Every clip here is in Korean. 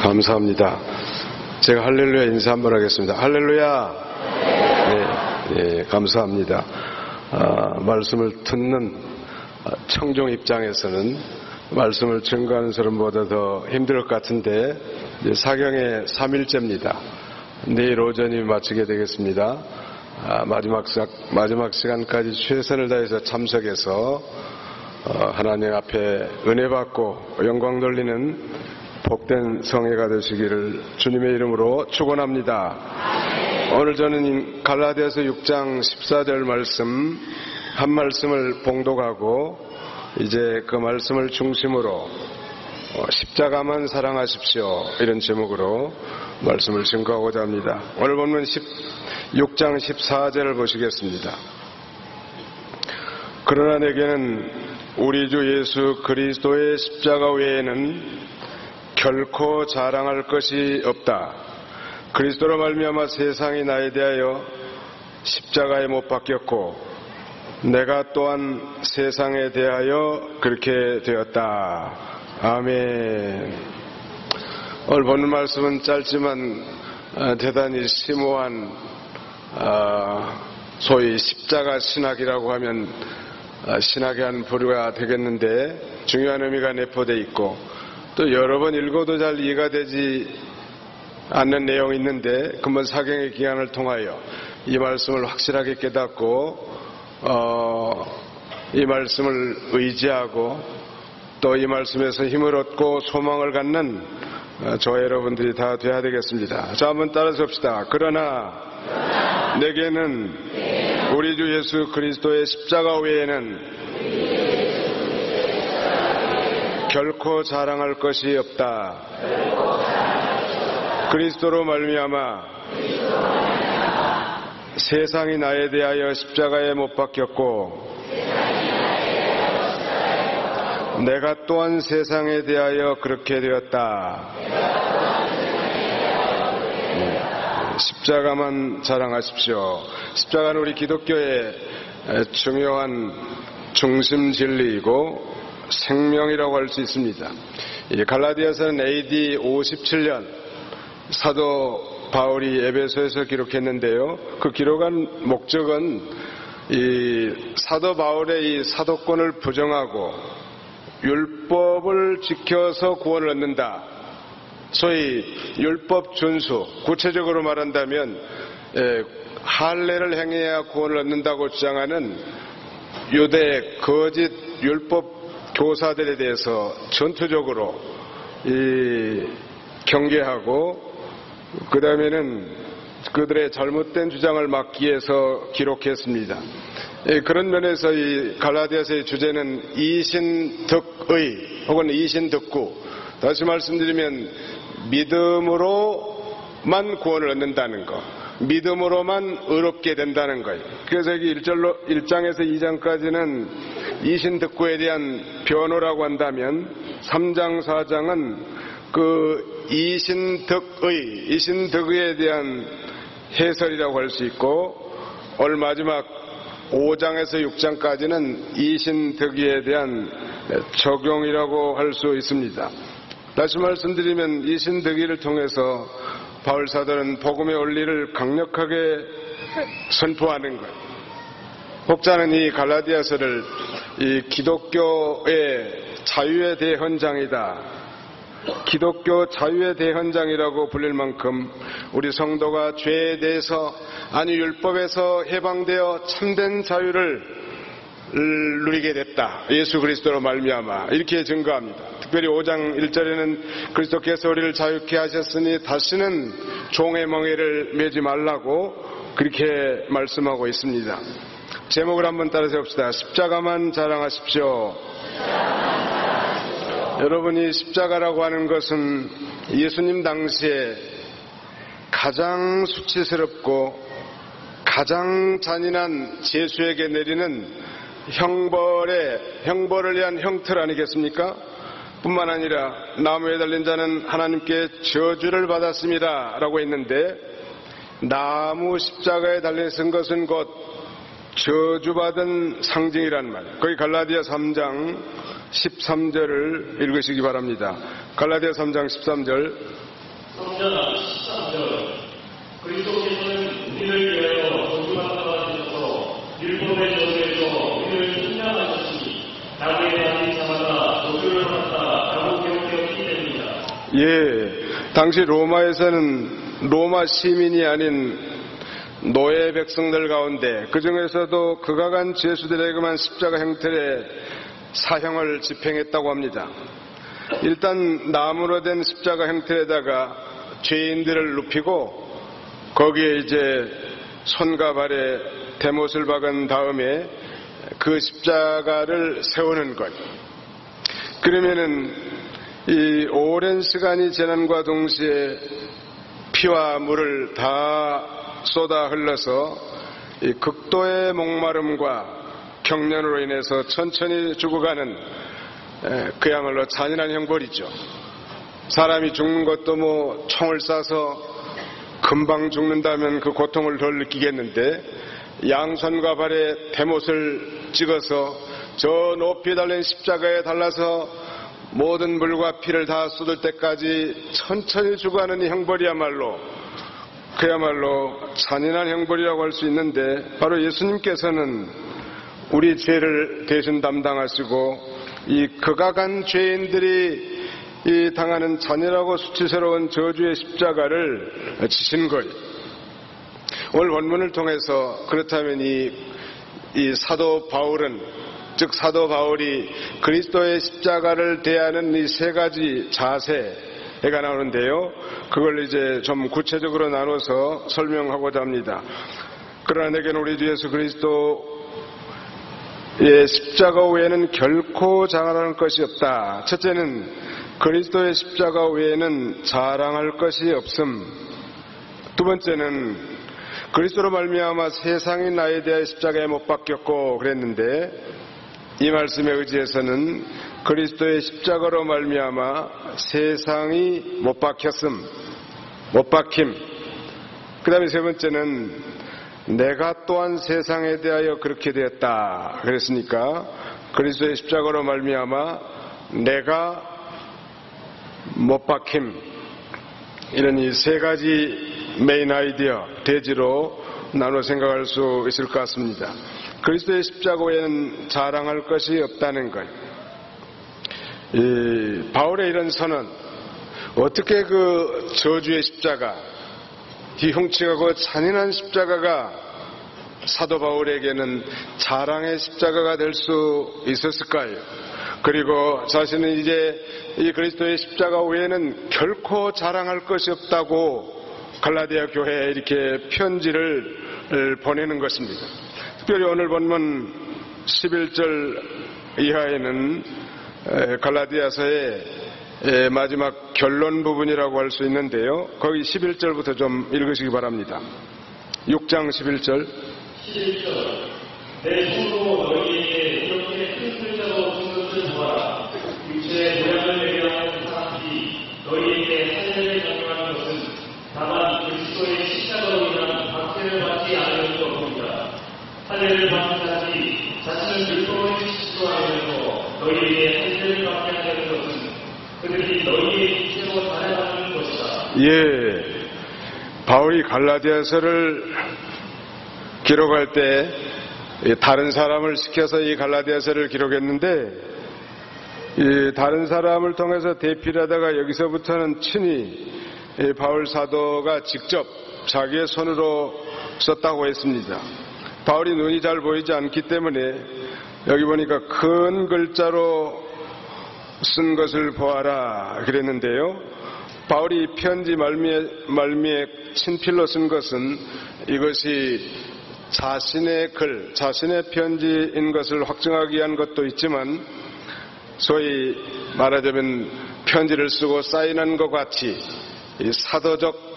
감사합니다. 제가 할렐루야 인사 한번 하겠습니다. 할렐루야. 네, 감사합니다. 말씀을 듣는 청중 입장에서는 말씀을 증거하는 사람보다 더 힘들 것 같은데 사경의 3일째입니다. 내일 오전이 마치게 되겠습니다. 마지막 시간까지 최선을 다해서 참석해서 하나님 앞에 은혜 받고 영광 돌리는 복된 성회가 되시기를 주님의 이름으로 축원합니다. 오늘 저는 갈라디아서 6장 14절 말씀 한 말씀을 봉독하고 이제 그 말씀을 중심으로 십자가만 사랑하십시오 이런 제목으로 말씀을 증거하고자 합니다. 오늘 본문 6장 14절을 보시겠습니다. 그러나 내게는 우리 주 예수 그리스도의 십자가 외에는 결코 자랑할 것이 없다. 그리스도로 말미암아 세상이 나에 대하여 십자가에 못 박혔고 내가 또한 세상에 대하여 그렇게 되었다. 아멘. 오늘 보는 말씀은 짧지만 대단히 심오한 소위 십자가 신학이라고 하면 신학의 한 부류가 되겠는데 중요한 의미가 내포되어 있고 또 여러 번 읽어도 잘 이해가 되지 않는 내용이 있는데 금번 사경의 기간을 통하여 이 말씀을 확실하게 깨닫고 이 말씀을 의지하고 또 이 말씀에서 힘을 얻고 소망을 갖는 저와 여러분들이 다 돼야 되겠습니다. 자, 한번 따라서 봅시다. 그러나 내게는 우리 주 예수 그리스도의 십자가 외에는 결코 자랑할 것이 없다. 그리스도로 말미암아 세상이 나에 대하여 십자가에 못 박혔고 내가 또한 세상에 대하여 그렇게 되었다. 십자가만 자랑하십시오. 십자가는 우리 기독교의 중요한 중심 진리이고 생명이라고 할 수 있습니다. 갈라디아서는 AD 57년 사도 바울이 에베소에서 기록했는데요. 그 기록한 목적은 이 사도 바울의 이 사도권을 부정하고 율법을 지켜서 구원을 얻는다. 소위 율법 준수, 구체적으로 말한다면 할례를 행해야 구원을 얻는다고 주장하는 유대 거짓 율법 교사들에 대해서 전투적으로 경계하고 그 다음에는 그들의 잘못된 주장을 막기 위해서 기록했습니다. 그런 면에서 이 갈라디아서의 주제는 이신득의 혹은 이신득구, 다시 말씀드리면 믿음으로만 구원을 얻는다는 것, 믿음으로만 의롭게 된다는 거예요. 그래서 여기 1장에서 2장까지는 이신득구에 대한 변호라고 한다면 3장 4장은 그 이신득의에 대한 해설이라고 할 수 있고 오늘 마지막 5장에서 6장까지는 이신득의에 대한 적용이라고 할 수 있습니다. 다시 말씀드리면 이신득의를 통해서 바울 사도는 복음의 원리를 강력하게 선포하는 것. 혹자는 이 갈라디아서를 이 기독교의 자유의 대헌장이다. 기독교 자유의 대헌장이라고 불릴 만큼 우리 성도가 죄에 대해서 아니 율법에서 해방되어 참된 자유를 누리게 됐다. 예수 그리스도로 말미암아 이렇게 증거합니다. 특별히 5장 1절에는 그리스도께서 우리를 자유케 하셨으니 다시는 종의 멍에를 매지 말라고 그렇게 말씀하고 있습니다. 제목을 한번 따라서 봅시다. 십자가만 자랑하십시오. 여러분이 십자가라고 하는 것은 예수님 당시에 가장 수치스럽고 가장 잔인한 죄수에게 내리는 형벌을 위한 형틀 아니겠습니까? 뿐만 아니라 나무에 달린 자는 하나님께 저주를 받았습니다 라고 했는데 나무 십자가에 달려있은 것은 곧 저주받은 상징이란 말. 거기 갈라디아 3장 13절을 읽으시기 바랍니다. 갈라디아 3장 13절. 3장 13절. 그리스도께서는 우리를 위하여 저주받아 주셔서 율법의 저주에서 우리를 신장하셨으니 나무에 달린 자마다 저주를 받았다라고 기록되었기 때문이다. 예, 당시 로마에서는 로마 시민이 아닌 노예 백성들 가운데 그 중에서도 극악한 죄수들에게만 십자가 형태의 사형을 집행했다고 합니다. 일단 나무로 된 십자가 형태에다가 죄인들을 눕히고 거기에 이제 손과 발에 대못을 박은 다음에 그 십자가를 세우는 것. 그러면은 이 오랜 시간이 지남과 동시에 피와 물을 다 쏟아 흘러서 이 극도의 목마름과 경련으로 인해서 천천히 죽어가는 그야말로 잔인한 형벌이죠. 사람이 죽는 것도 뭐 총을 쏴서 금방 죽는다면 그 고통을 덜 느끼겠는데 양손과 발에 대못을 찍어서 저 높이 달린 십자가에 달라서 모든 물과 피를 다 쏟을 때까지 천천히 죽어가는 이 형벌이야말로 그야말로 잔인한 형벌이라고 할 수 있는데 바로 예수님께서는 우리 죄를 대신 담당하시고 이 극악한 죄인들이 이 당하는 잔인하고 수치스러운 저주의 십자가를 지신 거예요. 오늘 본문을 통해서 그렇다면 이 사도 바울은 즉 사도 바울이 그리스도의 십자가를 대하는 이 세 가지 자세가 나오는데요. 그걸 이제 좀 구체적으로 나눠서 설명하고자 합니다. 그러나 내게는 우리 주 예수 그리스도의 십자가 외에는 결코 자랑할 것이 없다. 첫째는 그리스도의 십자가 외에는 자랑할 것이 없음. 두 번째는 그리스도로 말미암아 세상이 나에 대하여 십자가에 못 박혔고 그랬는데 이 말씀에 의지해서는 그리스도의 십자가로 말미암아 세상이 못 박혔음, 못 박힘. 그 다음에 세 번째는 내가 또한 세상에 대하여 그렇게 되었다. 그랬으니까 그리스도의 십자가로 말미암아 내가 못 박힘. 이런 이 세 가지 메인 아이디어, 대지로 나눠 생각할 수 있을 것 같습니다. 그리스도의 십자가 외에는 자랑할 것이 없다는 것. 이 바울의 이런 선언, 어떻게 그 저주의 십자가, 흉측하고 잔인한 십자가가 사도 바울에게는 자랑의 십자가가 될 수 있었을까요? 그리고 자신은 이제 이 그리스도의 십자가 외에는 결코 자랑할 것이 없다고 갈라디아 교회에 이렇게 편지를 보내는 것입니다. 특별히 오늘 본문 11절 이하에는 갈라디아서의 마지막 결론 부분이라고 할 수 있는데요. 거기 11절부터 좀 읽으시기 바랍니다. 6장 11절. 11절. 내 손으로 너희에게 이렇게 큰 글자로 쓴 것을 보아라. 육체의 모양을 내려하는 사람들이 너희에게 할례를 강요하는 것은 다만 그리스도의 십자가로 인한 박해를 받지 않으려는 것입니다. 할례를 받는 자들이 자신을 율법의 지식으로 하면서 너희에게 할례를 받게 하려는 것은 그들이 너희의 육체로 살아가는 것이다. 예, 바울이 갈라디아서를 기록할 때 다른 사람을 시켜서 이 갈라디아서를 기록했는데 이 다른 사람을 통해서 대피를 하다가 여기서부터는 친히 바울 사도가 직접 자기의 손으로 썼다고 했습니다. 바울이 눈이 잘 보이지 않기 때문에 여기 보니까 큰 글자로 쓴 것을 보아라 그랬는데요. 바울이 편지 말미에 친필로 쓴 것은 이것이 자신의 글, 자신의 편지인 것을 확증하기 위한 것도 있지만 소위 말하자면 편지를 쓰고 사인한 것 같이 사도적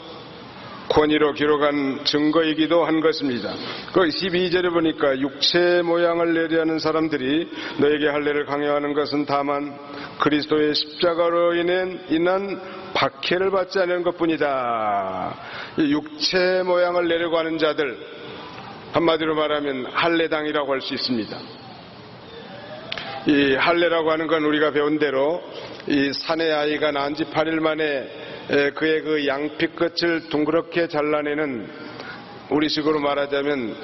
권위로 기록한 증거이기도 한 것입니다. 그 12절에 보니까 육체 모양을 내려하는 사람들이 너에게 할례를 강요하는 것은 다만 그리스도의 십자가로 인한 박해를 받지 않은 것뿐이다. 육체 모양을 내려고 하는 자들, 한마디로 말하면 할례당이라고 할 수 있습니다. 이 할례라고 하는 건 우리가 배운 대로 이 사내 아이가 낳은 지 8일 만에 그의 그 양피 끝을 둥그렇게 잘라내는, 우리식으로 말하자면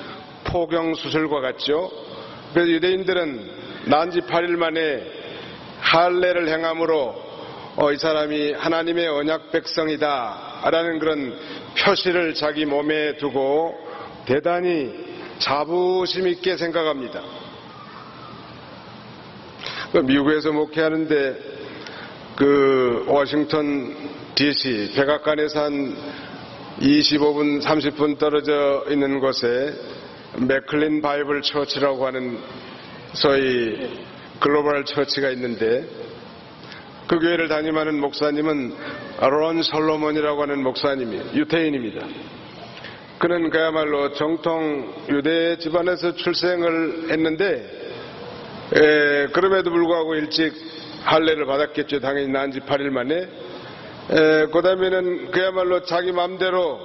포경 수술과 같죠. 그래서 유대인들은 낳은 지 8일 만에 할례를 행함으로 이 사람이 하나님의 언약 백성이다 라는 그런 표시를 자기 몸에 두고 대단히 자부심 있게 생각합니다. 미국에서 목회하는데 그 워싱턴 DC 백악관에서 한 25분 30분 떨어져 있는 곳에 맥클린 바이블 처치라고 하는 소위 글로벌 처치가 있는데, 그 교회를 담임하는 목사님은 론 솔로몬이라고 하는 목사님이에요. 유태인입니다. 그는 그야말로 정통 유대 집안에서 출생을 했는데 그럼에도 불구하고 일찍 할례를 받았겠죠. 당연히 낳은 지 8일 만에. 그 다음에는 그야말로 자기 마음대로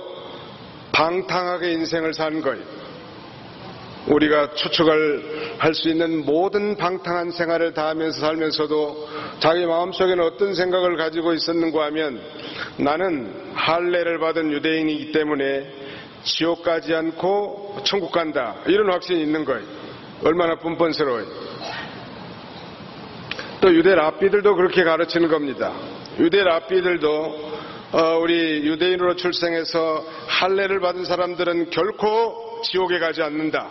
방탕하게 인생을 산 거예요. 우리가 추측할 수 있는 모든 방탕한 생활을 다 하면서 살면서도 자기 마음속에는 어떤 생각을 가지고 있었는가 하면, 나는 할례를 받은 유대인이기 때문에 지옥 가지 않고 천국 간다, 이런 확신이 있는 거예요. 얼마나 뻔뻔스러워요. 또 유대 랍비들도 그렇게 가르치는 겁니다. 유대 랍비들도 우리 유대인으로 출생해서 할례를 받은 사람들은 결코 지옥에 가지 않는다.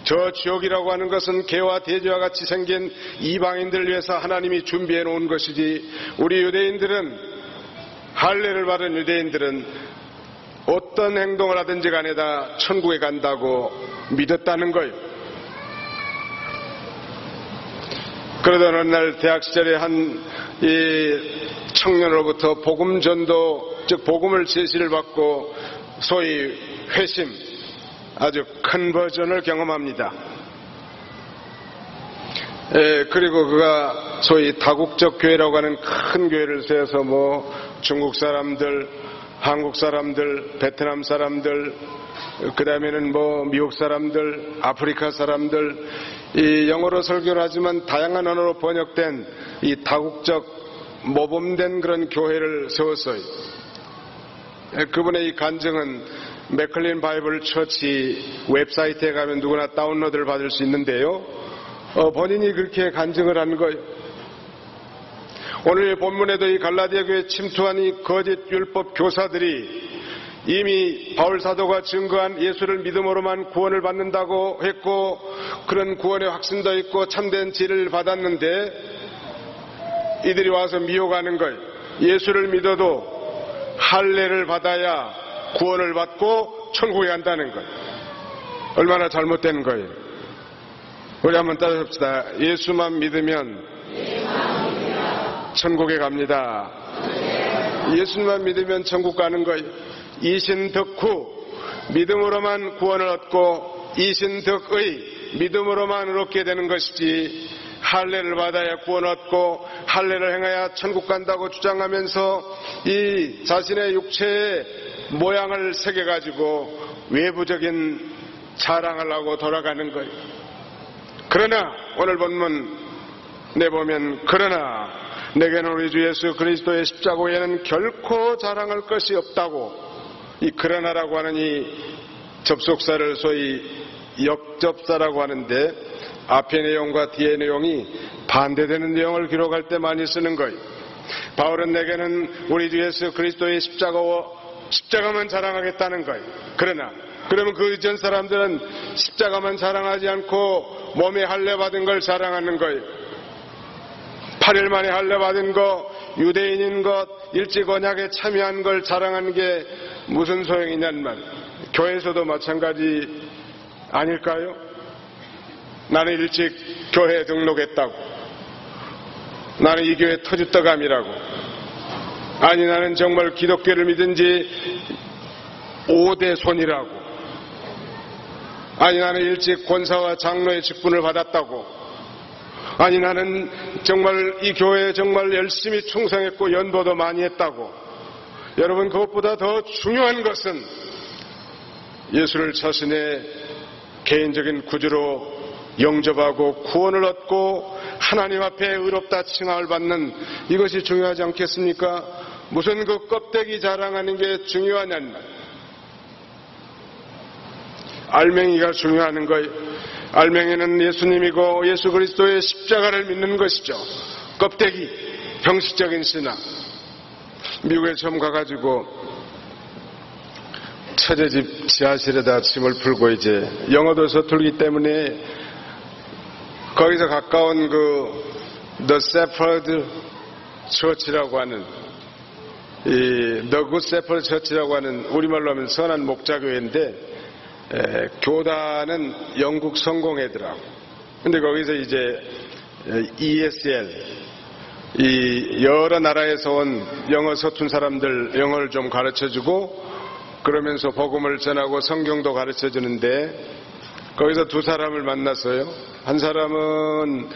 저 지옥이라고 하는 것은 개와 돼지와 같이 생긴 이방인들을 위해서 하나님이 준비해 놓은 것이지, 우리 유대인들은, 할례를 받은 유대인들은 어떤 행동을 하든지 간에 다 천국에 간다고 믿었다는 거예요. 그러던 어느 날 대학 시절에 한 이 청년으로부터 복음 전도, 즉 복음을 제시를 받고 소위 회심, 아주 큰 버전을 경험합니다. 그리고 그가 소위 다국적 교회라고 하는 큰 교회를 세워서 중국 사람들, 한국 사람들, 베트남 사람들, 그 다음에는 미국 사람들, 아프리카 사람들, 이 영어로 설교를 하지만 다양한 언어로 번역된 이 다국적 모범된 그런 교회를 세웠어요. 그분의 이 간증은 맥클린 바이블 처치 웹사이트에 가면 누구나 다운로드를 받을 수 있는데요. 본인이 그렇게 간증을 한 거예요. 오늘 본문에도 이 갈라디아 교회에 침투한 이 거짓 율법 교사들이 이미 바울 사도가 증거한 예수를 믿음으로만 구원을 받는다고 했고, 그런 구원의 확신도 있고 참된 지혜를 받았는데, 이들이 와서 미혹하는 거예요. 예수를 믿어도 할례를 받아야 구원을 받고 천국에 간다는 거예요. 얼마나 잘못된 거예요. 우리 한번 따져봅시다. 예수만 믿으면 천국에 갑니다. 예수만 믿으면 천국 가는 거예요. 이신덕후, 믿음으로만 구원을 얻고 이신덕의, 믿음으로만 얻게 되는 것이지, 할례를 받아야 구원 얻고 할례를 행해야 천국 간다고 주장하면서 이 자신의 육체의 모양을 새겨가지고 외부적인 자랑을 하고 돌아가는 거예요. 그러나 오늘 본문 내보면, 그러나 내게는 우리 주 예수 그리스도의 십자가 외에는 결코 자랑할 것이 없다고, 이 그러나라고 하는 이 접속사를 소위 역접사라고 하는데, 앞의 내용과 뒤의 내용이 반대되는 내용을 기록할 때 많이 쓰는 거예요. 바울은 내게는 우리 주 예수 그리스도의 십자가만 자랑하겠다는 거예요. 그러면 그 이전 사람들은 십자가만 자랑하지 않고 몸에 할례 받은 걸 자랑하는 거예요. 8일 만에 할례 받은 거, 유대인인 것, 일찍 언약에 참여한 걸 자랑하는 게 무슨 소용이냐는 말. 교회에서도 마찬가지 아닐까요? 나는 일찍 교회에 등록했다고, 나는 이 교회 터줏대감이라고, 아니 나는 정말 기독교를 믿은 지 5대 손이라고, 아니 나는 일찍 권사와 장로의 직분을 받았다고, 아니 나는 정말 이 교회에 정말 열심히 충성했고 연보도 많이 했다고. 여러분, 그것보다 더 중요한 것은 예수를 자신의 개인적인 구주로 영접하고 구원을 얻고 하나님 앞에 의롭다 칭함을 받는 이것이 중요하지 않겠습니까? 무슨 그 껍데기 자랑하는 게 중요하냐는 말. 알맹이가 중요한 거예요. 알맹이는 예수님이고 예수 그리스도의 십자가를 믿는 것이죠. 껍데기, 형식적인 신앙. 미국에 처음 가가지고 처제집 지하실에다 짐을 풀고 이제 영어도 서툴기 때문에 거기서 가까운 그 The Shepherd Church라고 하는 The Good Shepherd Church라고 하는 우리말로 하면 선한 목자교회인데 교단은 영국 성공회더라고. 근데 거기서 이제 ESL 이 여러 나라에서 온 영어 서툰 사람들 영어를 좀 가르쳐주고 그러면서 복음을 전하고 성경도 가르쳐주는데 거기서 두 사람을 만났어요. 한 사람은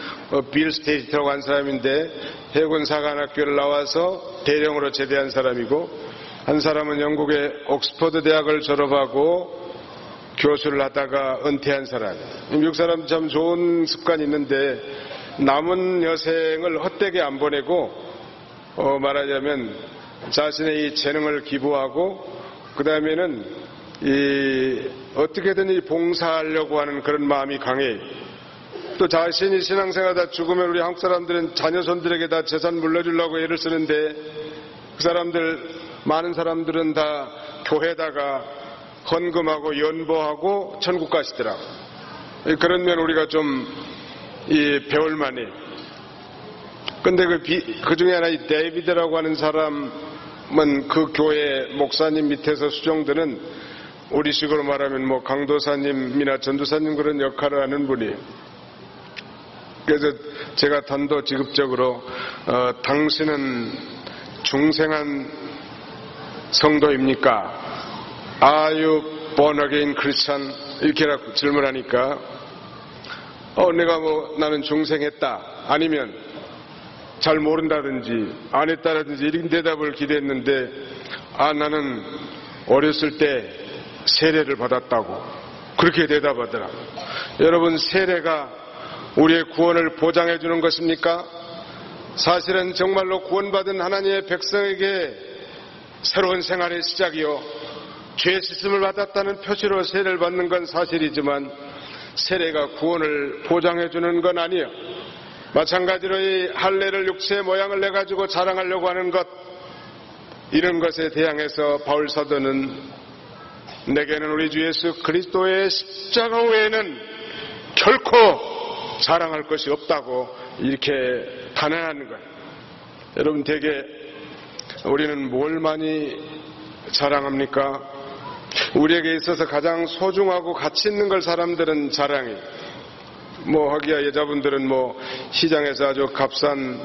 빌 스테이트라고 한 사람인데 해군 사관학교를 나와서 대령으로 제대한 사람이고 한 사람은 영국의 옥스퍼드 대학을 졸업하고 교수를 하다가 은퇴한 사람. 미국 사람 참 좋은 습관이 있는데 남은 여생을 헛되게 안 보내고 말하자면 자신의 이 재능을 기부하고 그 다음에는 어떻게든 이 봉사하려고 하는 그런 마음이 강해요. 또 자신이 신앙생활하다 죽으면 우리 한국 사람들은 자녀손들에게 다 재산 물려주려고 애를 쓰는데 그 사람들 많은 사람들은 다 교회에다가 헌금하고 연보하고 천국 가시더라고. 그런 면 우리가 좀 배울 만해. 근데 그 중에 하나 이 데이비드라고 하는 사람은 그 교회 목사님 밑에서 수종드는 우리식으로 말하면 뭐 강도사님이나 전도사님 그런 역할을 하는 분이에요. 그래서 제가 단도직입적으로 당신은 중생한 성도입니까? Are you born again Christian? 이렇게 질문하니까 내가 나는 중생했다 아니면 잘 모른다든지 안 했다든지 이런 대답을 기대했는데 나는 어렸을 때 세례를 받았다고 그렇게 대답하더라. 여러분 세례가 우리의 구원을 보장해 주는 것입니까? 사실은 정말로 구원받은 하나님의 백성에게 새로운 생활의 시작이요 죄 씻음을 받았다는 표시로 세례를 받는 건 사실이지만 세례가 구원을 보장해 주는 건 아니에요. 마찬가지로 이 할례를 육체의 모양을 내가지고 자랑하려고 하는 것 이런 것에 대항해서 바울 사도는 내게는 우리 주 예수 그리스도의 십자가 외에는 결코 자랑할 것이 없다고 이렇게 단언하는 거예요. 여러분 대개 우리는 뭘 많이 자랑합니까? 우리에게 있어서 가장 소중하고 가치 있는 걸 사람들은 자랑해요. 하기야 여자분들은 시장에서 아주 값싼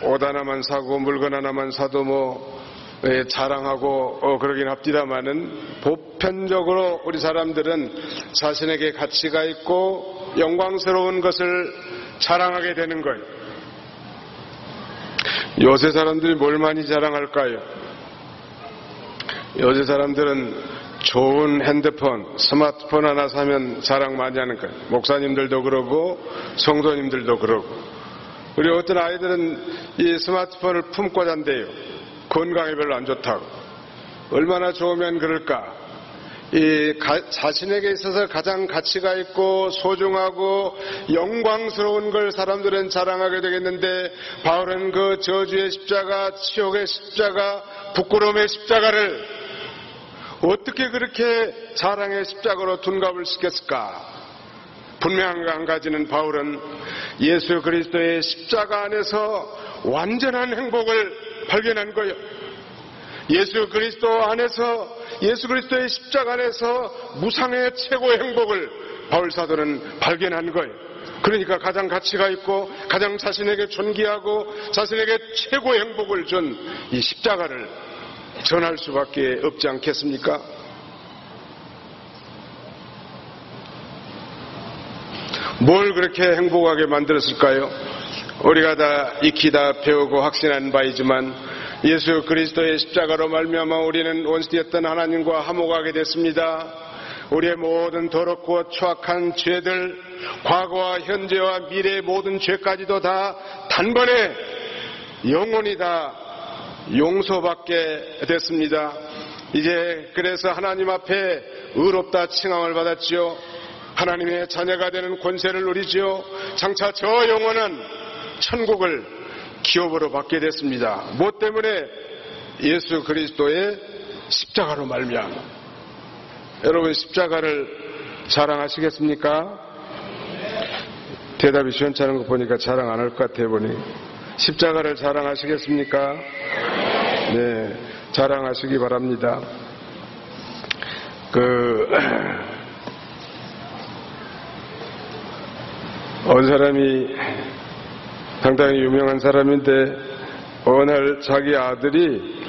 옷 하나만 사고 물건 하나만 사도 자랑하고 그러긴 합디다마는 보편적으로 우리 사람들은 자신에게 가치가 있고 영광스러운 것을 자랑하게 되는 거예요. 요새 사람들이 뭘 많이 자랑할까요? 요새 사람들은 좋은 핸드폰, 스마트폰 하나 사면 자랑 많이 하는 거예요. 목사님들도 그러고 성도님들도 그러고. 그리고 어떤 아이들은 이 스마트폰을 품고 잔대요. 건강에 별로 안 좋다고. 얼마나 좋으면 그럴까? 자신에게 있어서 가장 가치가 있고 소중하고 영광스러운 걸 사람들은 자랑하게 되겠는데 바울은 그 저주의 십자가, 치욕의 십자가, 부끄러움의 십자가를 어떻게 그렇게 자랑의 십자가로 둔갑을 시켰을까? 분명한 한 가지는 바울은 예수 그리스도의 십자가 안에서 완전한 행복을 발견한 거예요. 예수 그리스도 안에서 예수 그리스도의 십자가 안에서 무상의 최고의 행복을 바울 사도는 발견한 거예요. 그러니까 가장 가치가 있고 가장 자신에게 존귀하고 자신에게 최고의 행복을 준 이 십자가를 전할 수밖에 없지 않겠습니까? 뭘 그렇게 행복하게 만들었을까요? 우리가 다 익히다 배우고 확신한 바이지만 예수 그리스도의 십자가로 말미암아 우리는 원수였던 하나님과 화목하게 됐습니다. 우리의 모든 더럽고 추악한 죄들, 과거와 현재와 미래의 모든 죄까지도 다 단번에 영원히 다 용서받게 됐습니다. 이제 그래서 하나님 앞에 의롭다 칭함을 받았지요. 하나님의 자녀가 되는 권세를 누리지요. 장차 저 영원한 천국을 기업으로 받게 됐습니다. 무엇 때문에? 예수 그리스도의 십자가로 말미암아. 여러분, 십자가를 자랑하시겠습니까? 대답이 시원찮은 거 보니까 자랑 안 할 것 같아 보니. 십자가를 자랑하시겠습니까? 네, 자랑하시기 바랍니다. 어느 사람이 상당히 유명한 사람인데 어느 날 자기 아들이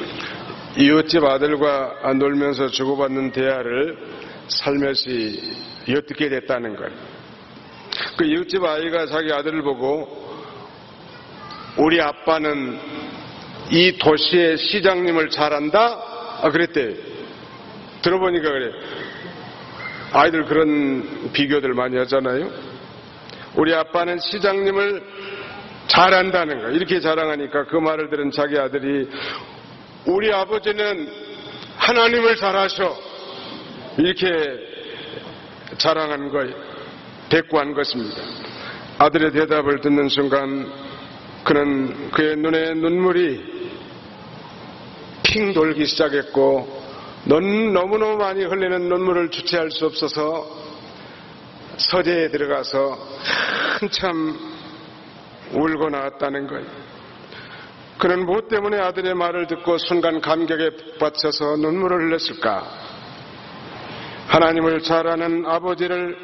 이웃집 아들과 놀면서 주고받는 대화를 살며시 엿듣게 됐다는 거예요. 그 이웃집 아이가 자기 아들을 보고 우리 아빠는 이 도시의 시장님을 잘한다? 그랬대요. 들어보니까 그래. 아이들 그런 비교들 많이 하잖아요. 우리 아빠는 시장님을 잘한다는 거예요. 이렇게 자랑하니까 그 말을 들은 자기 아들이 우리 아버지는 하나님을 잘하셔. 이렇게 자랑한 거예요. 대꾸한 것입니다. 아들의 대답을 듣는 순간 그는 그의 눈에 눈물이 핑 돌기 시작했고 너무너무 많이 흘리는 눈물을 주체할 수 없어서 서재에 들어가서 한참 울고 나왔다는 거예요. 그는 무엇 때문에 아들의 말을 듣고 순간 감격에 북받쳐서 눈물을 흘렸을까? 하나님을 잘하는 아버지를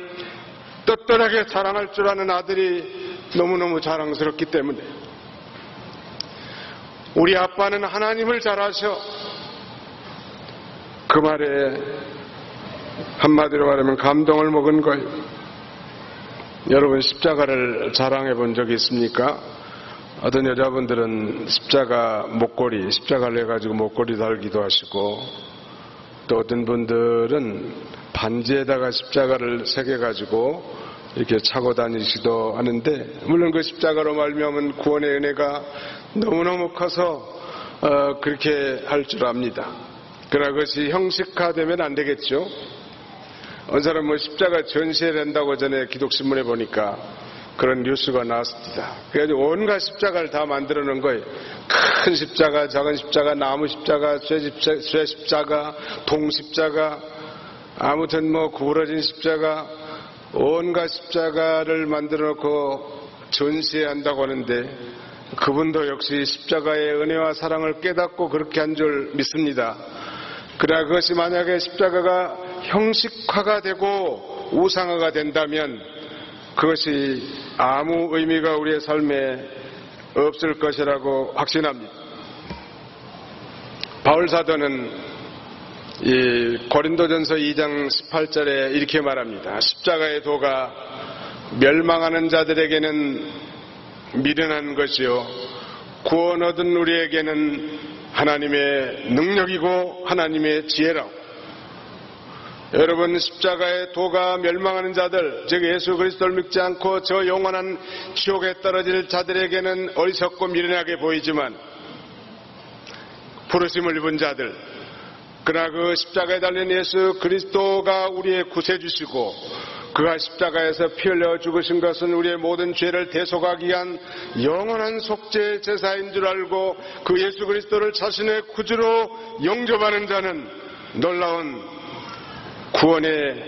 떳떳하게 자랑할 줄 아는 아들이 너무너무 자랑스럽기 때문에. 우리 아빠는 하나님을 잘하셔. 그 말에 한마디로 말하면 감동을 먹은 거예요. 여러분, 십자가를 자랑해 본 적이 있습니까? 어떤 여자분들은 십자가 목걸이, 십자가를 해가지고 목걸이 달기도 하시고, 또 어떤 분들은 반지에다가 십자가를 새겨가지고 이렇게 차고 다니시기도 하는데, 물론 그 십자가로 말미암은 구원의 은혜가 너무너무 커서 그렇게 할 줄 압니다. 그러나 그것이 형식화되면 안 되겠죠. 어느 사람 십자가 전시회를 한다고 전에 기독신문에 보니까 그런 뉴스가 나왔습니다. 그래가지고 온갖 십자가를 다 만들어 놓은 거예요. 큰 십자가, 작은 십자가, 나무 십자가, 쇠 십자가, 동 십자가, 아무튼 구부러진 십자가, 온갖 십자가를 만들어 놓고 전시회 한다고 하는데, 그분도 역시 십자가의 은혜와 사랑을 깨닫고 그렇게 한 줄 믿습니다. 그러나 그것이 만약에 십자가가 형식화가 되고 우상화가 된다면 그것이 아무 의미가 우리의 삶에 없을 것이라고 확신합니다. 바울 사도는 이 고린도전서 2장 18절에 이렇게 말합니다. 십자가의 도가 멸망하는 자들에게는 미련한 것이요 구원 얻은 우리에게는 하나님의 능력이고 하나님의 지혜라고. 여러분, 십자가의 도가 멸망하는 자들, 즉 예수 그리스도를 믿지 않고 저 영원한 지옥에 떨어질 자들에게는 어리석고 미련하게 보이지만, 부르심을 입은 자들, 그러나 그 십자가에 달린 예수 그리스도가 우리의 구세주시고 그가 십자가에서 피 흘려 죽으신 것은 우리의 모든 죄를 대속하기 위한 영원한 속죄 제사인 줄 알고 그 예수 그리스도를 자신의 구주로 영접하는 자는 놀라운 구원의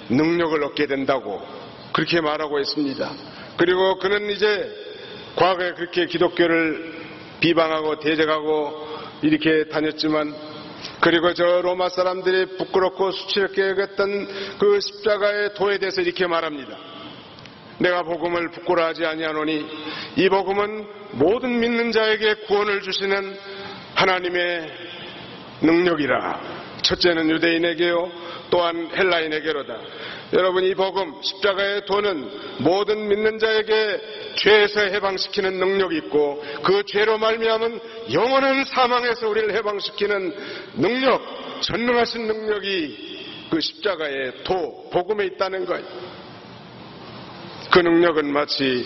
능력을 얻게 된다고 그렇게 말하고 있습니다. 그리고 그는 이제 과거에 그렇게 기독교를 비방하고 대적하고 이렇게 다녔지만, 그리고 저 로마 사람들이 부끄럽고 수치롭게 여겼던 그 십자가의 도에 대해서 이렇게 말합니다. 내가 복음을 부끄러워하지 아니하노니 이 복음은 모든 믿는 자에게 구원을 주시는 하나님의 능력이라. 첫째는 유대인에게요, 또한 헬라인에게로다. 여러분, 이 복음, 십자가의 도는 모든 믿는 자에게 죄에서 해방시키는 능력이 있고, 그 죄로 말미암은 영원한 사망에서 우리를 해방시키는 능력, 전능하신 능력이 그 십자가의 복음에 있다는 거예요. 그 능력은 마치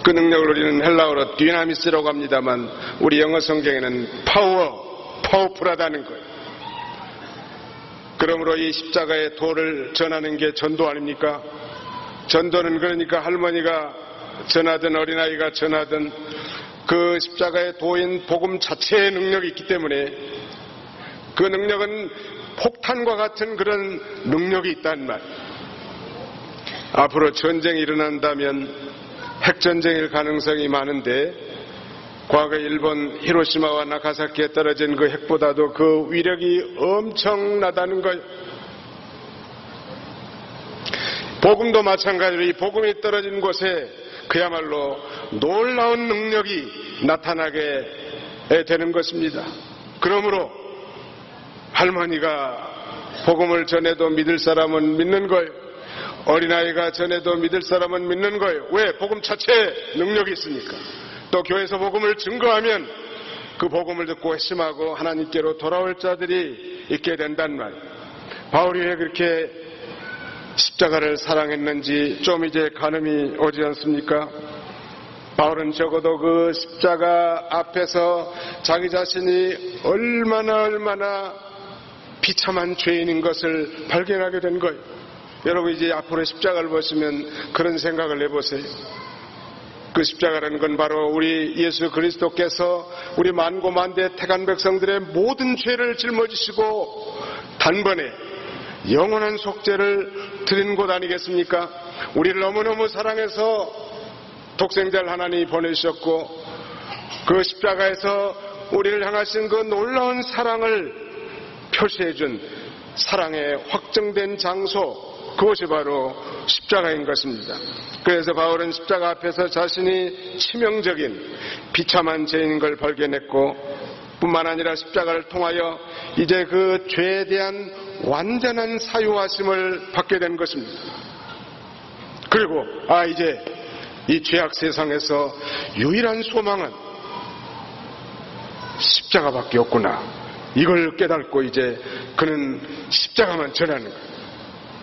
그 능력을 우리는 헬라어로 디나미스라고 합니다만 우리 영어 성경에는 파워풀하다는 거예요. 그러므로 이 십자가의 도를 전하는 게 전도 아닙니까? 전도는 그러니까 할머니가 전하든 어린아이가 전하든 그 십자가의 도인 복음 자체의 능력이 있기 때문에 그 능력은 폭탄과 같은 그런 능력이 있단 말. 앞으로 전쟁이 일어난다면 핵전쟁일 가능성이 많은데 과거 일본 히로시마와 나가사키에 떨어진 그 핵보다도 그 위력이 엄청나다는 거예요. 복음도 마찬가지로 이 복음이 떨어진 곳에 그야말로 놀라운 능력이 나타나게 되는 것입니다. 그러므로 할머니가 복음을 전해도 믿을 사람은 믿는 거예요. 어린아이가 전해도 믿을 사람은 믿는 거예요. 왜? 복음 자체에 능력이 있으니까. 또 교회에서 복음을 증거하면 그 복음을 듣고 회심하고 하나님께로 돌아올 자들이 있게 된단 말이에요. 바울이 왜 그렇게 십자가를 사랑했는지 좀 이제 가늠이 오지 않습니까? 바울은 적어도 그 십자가 앞에서 자기 자신이 얼마나 비참한 죄인인 것을 발견하게 된 거예요. 여러분 이제 앞으로 십자가를 보시면 그런 생각을 해보세요. 그 십자가라는 건 바로 우리 예수 그리스도께서 우리 만고만대 택한 백성들의 모든 죄를 짊어지시고 단번에 영원한 속죄를 드린 곳 아니겠습니까? 우리를 너무너무 사랑해서 독생자를 하나님이 보내주셨고 그 십자가에서 우리를 향하신 그 놀라운 사랑을 표시해준 사랑의 확정된 장소, 그것이 바로 십자가인 것입니다. 그래서 바울은 십자가 앞에서 자신이 치명적인 비참한 죄인 걸 발견했고 뿐만 아니라 십자가를 통하여 이제 그 죄에 대한 완전한 사유하심을 받게 된 것입니다. 그리고 이제 이 죄악 세상에서 유일한 소망은 십자가밖에 없구나. 이걸 깨닫고 이제 그는 십자가만 전하는 거예요.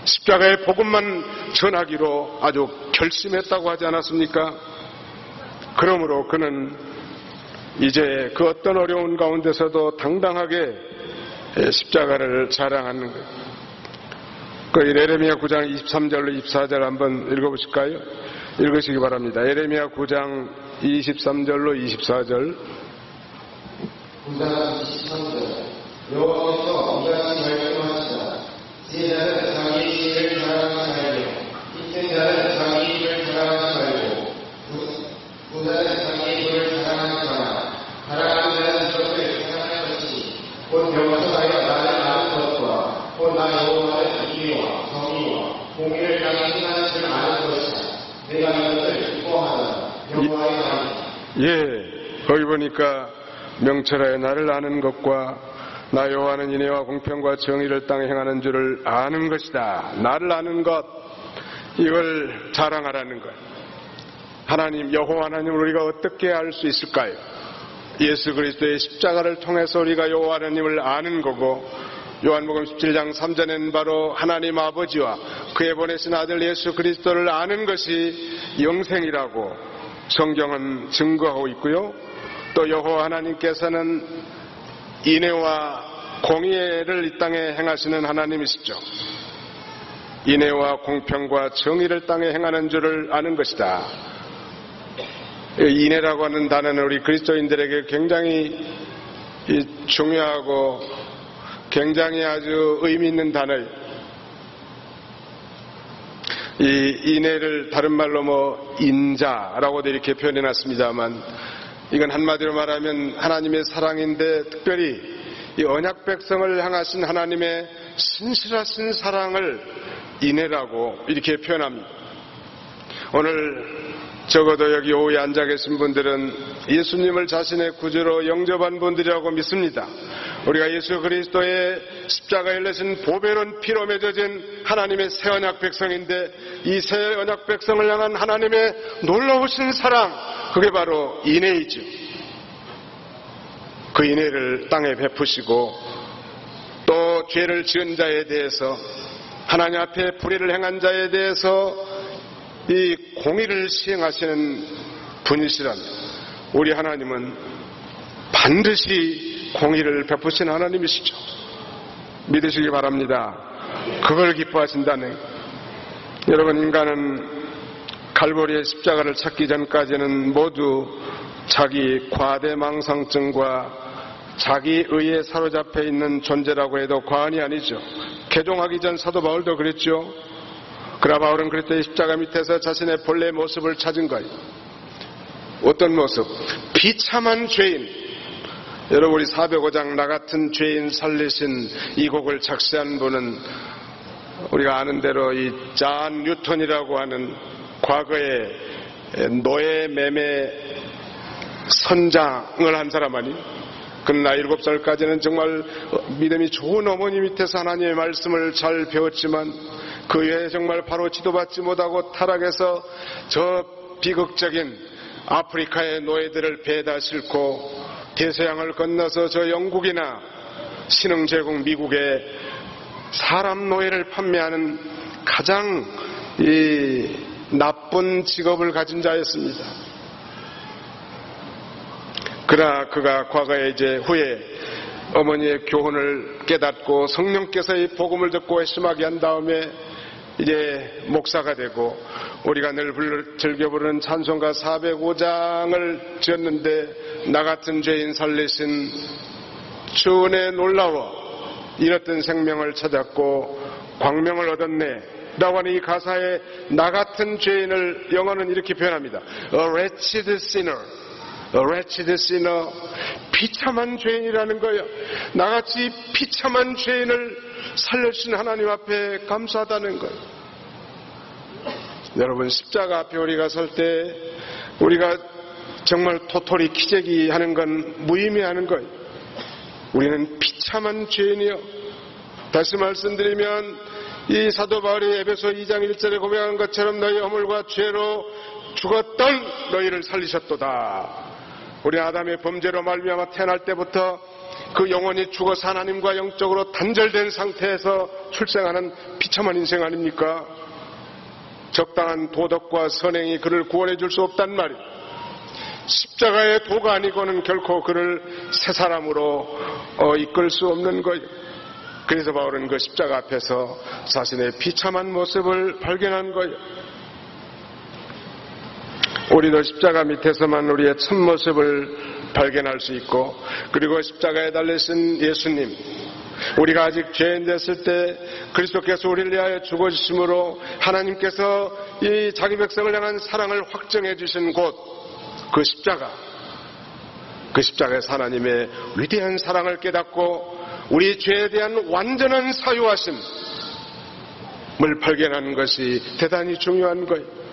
십자가의 복음만 전하기로 아주 결심했다고 하지 않았습니까? 그러므로 그는 이제 그 어떤 어려운 가운데서도 당당하게 십자가를 자랑하는 거예요. 그 예레미야 9장 23절로 24절 한번 읽어보실까요? 읽으시기 바랍니다. 예레미야 9장 23절로 24절. 9장 23절. 여호와께서 이같이 말씀하시다. 지혜자는 자기 지혜를 자랑하지 말고, 이쁜 자는 자기 입을 자랑하지 말고, 부자는 자기 입을 자랑하지 마라. 자랑하는 자는 이것을 자랑할 것이니 곧 여호와여 나를 아는 것과 곧 나 여호와의 이해와 정의와 공의를 향해 행하는 줄 아는 것이다. 내가 이것을 기뻐하다. 여호와의 나니. 거기 보니까 명철하여 나를 아는 것과 나 여호와는 인애와 공평과 정의를 땅에 행하는 줄을 아는 것이다. 나를 아는 것, 이걸 자랑하라는 것. 하나님, 여호와 하나님을 우리가 어떻게 알 수 있을까요? 예수 그리스도의 십자가를 통해서 우리가 여호와 하나님을 아는 거고, 요한복음 17장 3절에는 바로 하나님 아버지와 그의 보내신 아들 예수 그리스도를 아는 것이 영생이라고 성경은 증거하고 있고요. 또 여호와 하나님께서는 인애와 공의를 이 땅에 행하시는 하나님이시죠. 인애와 공평과 정의를 땅에 행하는 줄을 아는 것이다. 인애라고 하는 단어는 우리 그리스도인들에게 굉장히 중요하고 굉장히 아주 의미 있는 단어예요. 이 인애를 다른 말로 인자라고도 이렇게 표현해놨습니다만 이건 한마디로 말하면 하나님의 사랑인데 특별히 이 언약 백성을 향하신 하나님의 신실하신 사랑을 인애라고 이렇게 표현합니다. 오늘 적어도 여기 오후에 앉아 계신 분들은 예수님을 자신의 구주로 영접한 분들이라고 믿습니다. 우리가 예수 그리스도의 십자가에 흘리신 보배로운 피로 맺어진 하나님의 새 언약 백성인데 이 새 언약 백성을 향한 하나님의 놀라우신 사랑, 그게 바로 인애이죠. 그 인애를 땅에 베푸시고 또 또 죄를 지은 자에 대해서, 하나님 앞에 불의를 행한 자에 대해서 이 공의를 시행하시는 분이시란, 우리 하나님은 반드시 공의를 베푸신 하나님이시죠. 믿으시기 바랍니다. 그걸 기뻐하신다네. 여러분, 인간은 갈보리의 십자가를 찾기 전까지는 모두 자기 과대망상증과 자기 의에 사로잡혀 있는 존재라고 해도 과언이 아니죠. 개종하기 전 사도 바울도 그랬죠. 그러나 바울은 그랬더니 십자가 밑에서 자신의 본래 모습을 찾은 거예요. 어떤 모습? 비참한 죄인. 여러분, 우리 405장 나 같은 죄인 살리신 이 곡을 작사한 분은 우리가 아는 대로 이 잔 뉴턴이라고 하는 과거에 노예 매매 선장을 한 사람 아니? 그러나 7살까지는 정말 믿음이 좋은 어머니 밑에서 하나님의 말씀을 잘 배웠지만 그 외에 정말 바로 지도받지 못하고 타락해서 저 비극적인 아프리카의 노예들을 배에다 싣고 대서양을 건너서 저 영국이나 신흥제국 미국에 사람 노예를 판매하는 가장 이 나쁜 직업을 가진 자였습니다. 그러나 그가 과거에 이제 후에 어머니의 교훈을 깨닫고 성령께서 이 복음을 듣고 회심하게 한 다음에 이제 목사가 되고, 우리가 늘 즐겨 부르는 찬송가 405장을 지었는데, 나 같은 죄인 살리신 주 은혜 놀라워 잃었던 생명을 찾았고 광명을 얻었네 라고 하는 이 가사에 나 같은 죄인을 영어는 이렇게 표현합니다. A wretched sinner. A wretched sinner. 비참한 죄인이라는 거예요. 나같이 비참한 죄인을 살려주신 하나님 앞에 감사하다는 거예요. 여러분, 십자가 앞에 우리가 설 때 우리가 정말 토토리 키재기 하는 건 무의미하는 거예요. 우리는 비참한 죄인이요. 다시 말씀드리면 이 사도 바울이 에베소 2장 1절에 고백한 것처럼 너희 허물과 죄로 죽었던 너희를 살리셨도다. 우리 아담의 범죄로 말미암아 태어날 때부터 그 영혼이 죽어서 하나님과 영적으로 단절된 상태에서 출생하는 비참한 인생 아닙니까? 적당한 도덕과 선행이 그를 구원해 줄 수 없단 말이에요. 십자가의 도가 아니고는 결코 그를 새 사람으로 이끌 수 없는 거예요. 그래서 바울은 그 십자가 앞에서 자신의 비참한 모습을 발견한 거예요. 우리도 십자가 밑에서만 우리의 참 모습을 발견할 수 있고, 그리고 십자가에 달리신 예수님, 우리가 아직 죄인 됐을 때 그리스도께서 우리를 위하여 죽어주심으로 하나님께서 이 자기 백성을 향한 사랑을 확정해 주신 곳, 그 십자가, 그 십자가에서 하나님의 위대한 사랑을 깨닫고 우리 죄에 대한 완전한 사유하심을 발견하는 것이 대단히 중요한 거예요.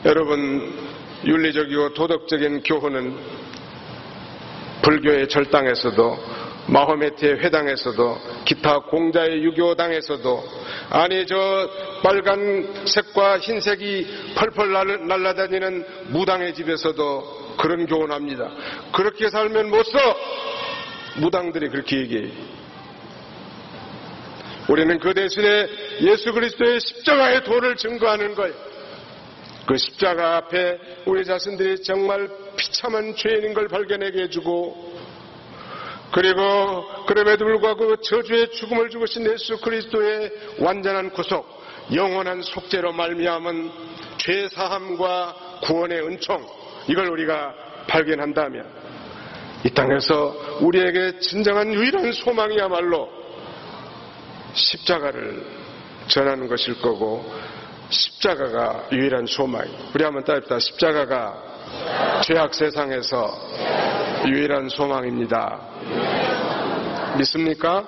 여러분, 윤리적이고 도덕적인 교훈은 불교의 절당에서도, 마호메트의 회당에서도, 기타 공자의 유교당에서도, 아니 저 빨간색과 흰색이 펄펄 날아다니는 무당의 집에서도 그런 교훈합니다. 그렇게 살면 못 써! 무당들이 그렇게 얘기해요. 우리는 그 대신에 예수 그리스도의 십자가의 도를 증거하는 거예요. 그 십자가 앞에 우리 자신들이 정말 비참한 죄인인 걸 발견하게 해주고, 그리고 그럼에도 불구하고 저주의 죽음을 죽으신 예수 그리스도의 완전한 구속, 영원한 속죄로 말미암은 죄 사함과 구원의 은총, 이걸 우리가 발견한다면 이 땅에서 우리에게 진정한 유일한 소망이야말로 십자가를 전하는 것일 거고, 십자가가 유일한 소망이에요. 우리 한번 따집시다. 십자가가 죄악 세상에서 유일한 소망입니다. 믿습니까?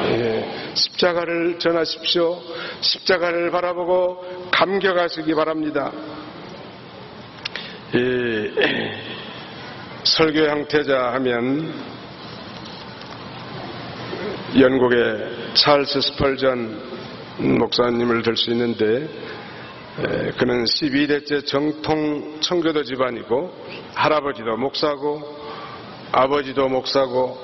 예. 십자가를 전하십시오. 십자가를 바라보고 감격하시기 바랍니다. 설교 형태자 하면 영국의 찰스 스펄전 목사님을 들 수 있는데, 그는 12대째 정통 청교도 집안이고 할아버지도 목사고 아버지도 목사고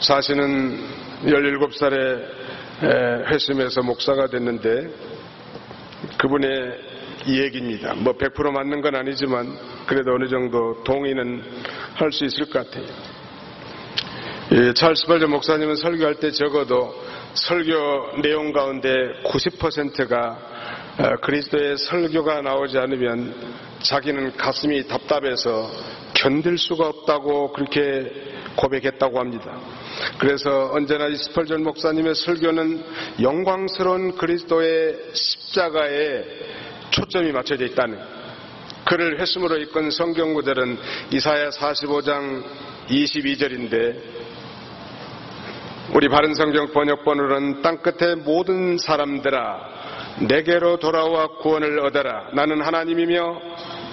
사실은 17살에 회심해서 목사가 됐는데 그분의 얘기입니다. 뭐 100% 맞는 건 아니지만 그래도 어느 정도 동의는 할 수 있을 것 같아요. 찰스 스펄전 목사님은 설교할 때 적어도 설교 내용 가운데 90%가 그리스도의 설교가 나오지 않으면 자기는 가슴이 답답해서 견딜 수가 없다고 그렇게 고백했다고 합니다. 그래서 언제나 이 스펄전 목사님의 설교는 영광스러운 그리스도의 십자가에 초점이 맞춰져 있다는, 그를 회심으로 이끈 성경 구절은 이사야 45장 22절인데 우리 바른성경 번역본으로는 땅끝의 모든 사람들아 내게로 돌아와 구원을 얻어라. 나는 하나님이며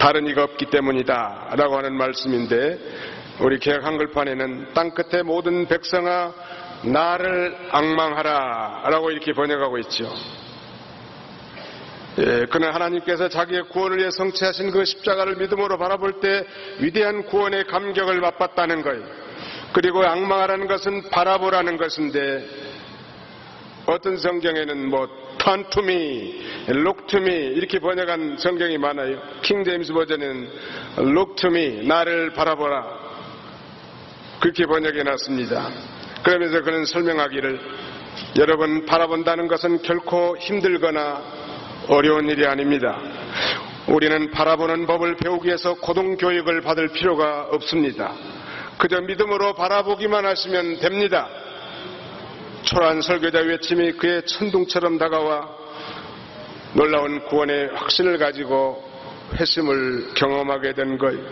다른 이가 없기 때문이다 라고 하는 말씀인데, 우리 개역 한글판에는 땅끝의 모든 백성아 나를 앙망하라 라고 이렇게 번역하고 있죠. 그는 하나님께서 자기의 구원을 위해 성취하신 그 십자가를 믿음으로 바라볼 때 위대한 구원의 감격을 맛봤다는 거예요. 그리고 앙망하라는 것은 바라보라는 것인데, 어떤 성경에는 turn to me, look to me 이렇게 번역한 성경이 많아요. 킹 제임스 버전은 look to me, 나를 바라보라 그렇게 번역해 놨습니다. 그러면서 그는 설명하기를, 여러분, 바라본다는 것은 결코 힘들거나 어려운 일이 아닙니다. 우리는 바라보는 법을 배우기 위해서 고등교육을 받을 필요가 없습니다. 그저 믿음으로 바라보기만 하시면 됩니다. 초라한 설교자 외침이 그의 천둥처럼 다가와 놀라운 구원의 확신을 가지고 회심을 경험하게 된 거예요.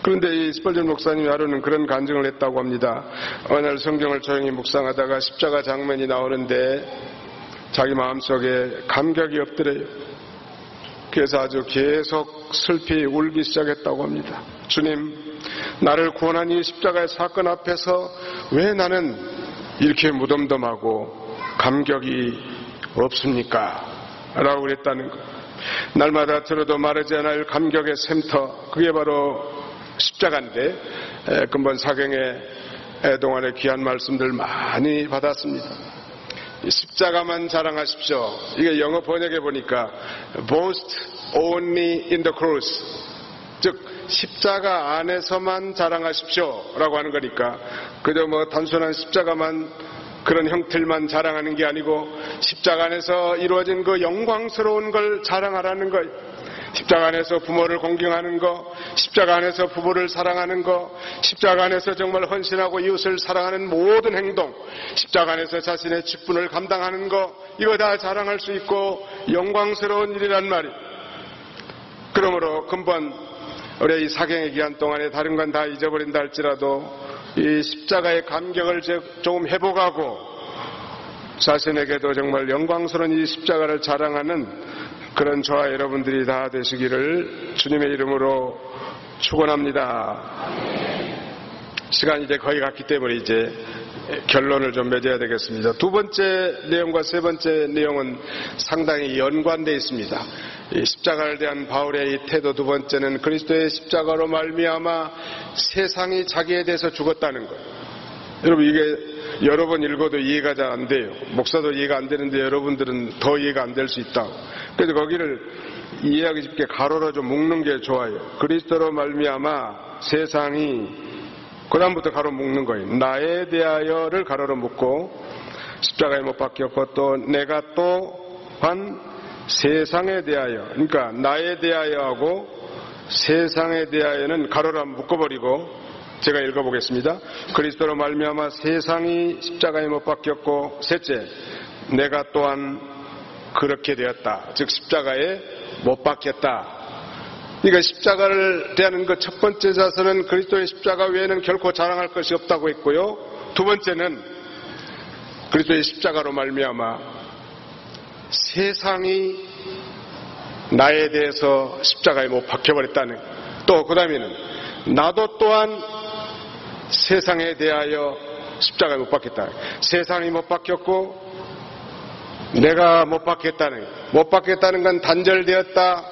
그런데 이 스펄전 목사님이 하루는 그런 간증을 했다고 합니다. 어느 날 성경을 조용히 묵상하다가 십자가 장면이 나오는데 자기 마음속에 감격이 없더래요. 그래서 아주 계속 슬피 울기 시작했다고 합니다. 주님, 나를 구원한 이 십자가의 사건 앞에서 왜 나는 이렇게 무덤덤하고 감격이 없습니까? 라고 그랬다는 것. 날마다 들어도 마르지 않을 감격의 샘터, 그게 바로 십자가인데, 근본 사경에 동안의 귀한 말씀들 많이 받았습니다. 십자가만 자랑하십시오. 이게 영어 번역해 보니까 boast only in the cross, 즉 십자가 안에서만 자랑하십시오 라고 하는 거니까, 그저 단순한 십자가만, 그런 형틀만 자랑하는 게 아니고 십자가 안에서 이루어진 그 영광스러운 걸 자랑하라는 거예요. 십자가 안에서 부모를 공경하는 거, 십자가 안에서 부부를 사랑하는 거, 십자가 안에서 정말 헌신하고 이웃을 사랑하는 모든 행동, 십자가 안에서 자신의 직분을 감당하는 거, 이거 다 자랑할 수 있고 영광스러운 일이란 말이에요. 그러므로 근본 우리 이 사경의 기간 동안에 다른 건 다 잊어버린다 할지라도 이 십자가의 감격을 조금 회복하고 자신에게도 정말 영광스러운 이 십자가를 자랑하는 그런 저와 여러분들이 다 되시기를 주님의 이름으로 축원합니다. 시간이 이제 거의 갔기 때문에 이제 결론을 좀 맺어야 되겠습니다. 두 번째 내용과 세 번째 내용은 상당히 연관되어 있습니다. 이 십자가를 대한 바울의 이 태도, 두 번째는 그리스도의 십자가로 말미암아 세상이 자기에 대해서 죽었다는 것. 여러분, 이게 여러 번 읽어도 이해가 잘 안 돼요. 목사도 이해가 안 되는데 여러분들은 더 이해가 안 될 수 있다고. 그래서 거기를 이해하기 쉽게 가로로 좀 묶는 게 좋아요. 그리스도로 말미암아 세상이, 그 다음부터 가로 묶는 거예요. 나에 대하여를 가로로 묶고 십자가에 못 박혔고, 또 내가 또한 세상에 대하여, 그러니까 나에 대하여하고 세상에 대하여는 가로로 묶어버리고, 제가 읽어보겠습니다. 그리스도로 말미암아 세상이 십자가에 못 박혔고, 셋째, 내가 또한 그렇게 되었다. 즉 십자가에 못 박혔다. 그러니까 십자가를 대하는 그 첫 번째 자세는 그리스도의 십자가 외에는 결코 자랑할 것이 없다고 했고요. 두 번째는 그리스도의 십자가로 말미암아 세상이 나에 대해서 십자가에 못 박혀버렸다는, 또 그 다음에는 나도 또한 세상에 대하여 십자가에 못 박혔다. 세상이 못 박혔고 내가 못 박혔다는, 못 박혔다는 건 단절되었다,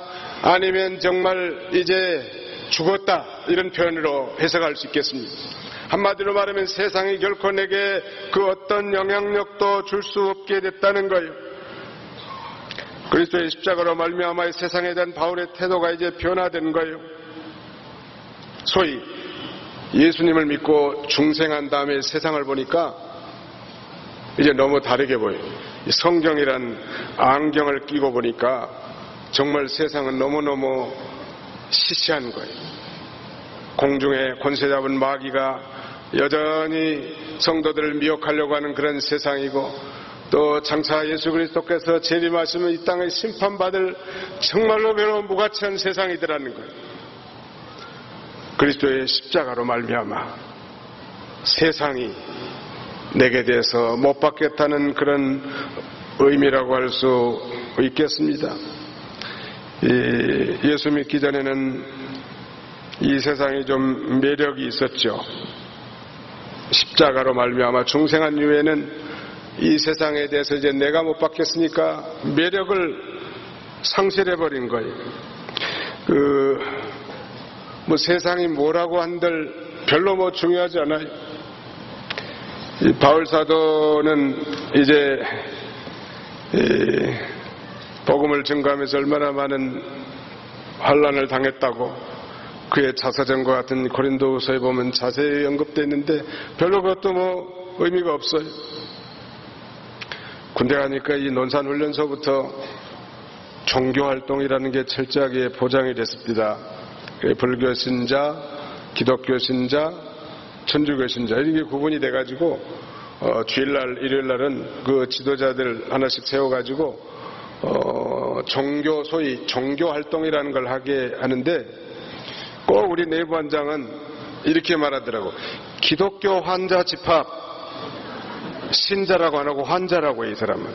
아니면 정말 이제 죽었다, 이런 표현으로 해석할 수 있겠습니다. 한마디로 말하면 세상이 결코 내게 그 어떤 영향력도 줄 수 없게 됐다는 거예요. 그리스도의 십자가로 말미암아 세상에 대한 바울의 태도가 이제 변화된 거예요. 소위 예수님을 믿고 중생한 다음에 세상을 보니까 이제 너무 다르게 보여요. 성경이란 안경을 끼고 보니까 정말 세상은 너무너무 시시한 거예요. 공중에 권세 잡은 마귀가 여전히 성도들을 미혹하려고 하는 그런 세상이고, 또 장차 예수 그리스도께서 재림하시면 이 땅에 심판받을 정말로 괴로운 무가치한 세상이더라는 거예요. 그리스도의 십자가로 말미암아 세상이 내게 대해서 못 받겠다는 그런 의미라고 할 수 있겠습니다. 예수 믿기 전에는 이 세상이 좀 매력이 있었죠. 십자가로 말미암아 중생한 이후에는 이 세상에 대해서 이제 내가 못 받겠으니까 매력을 상실해버린 거예요. 뭐 세상이 뭐라고 한들 별로 뭐 중요하지 않아요. 이 바울 사도는 이제 복음을 증거하면서 얼마나 많은 환난을 당했다고 그의 자서전과 같은 고린도후서에 보면 자세히 언급되어 있는데 별로 그것도 뭐 의미가 없어요. 군대 가니까 이 논산훈련소부터 종교활동이라는 게 철저하게 보장이 됐습니다. 불교 신자, 기독교 신자, 천주교 신자 이게 구분이 돼가지고 주일날, 일요일날은 그 지도자들 하나씩 세워가지고 종교, 소위 종교활동이라는 걸 하게 하는데 꼭 우리 내부반장은 이렇게 말하더라고. 기독교 환자 집합, 신자라고 안 하고 환자라고 해, 이 사람은.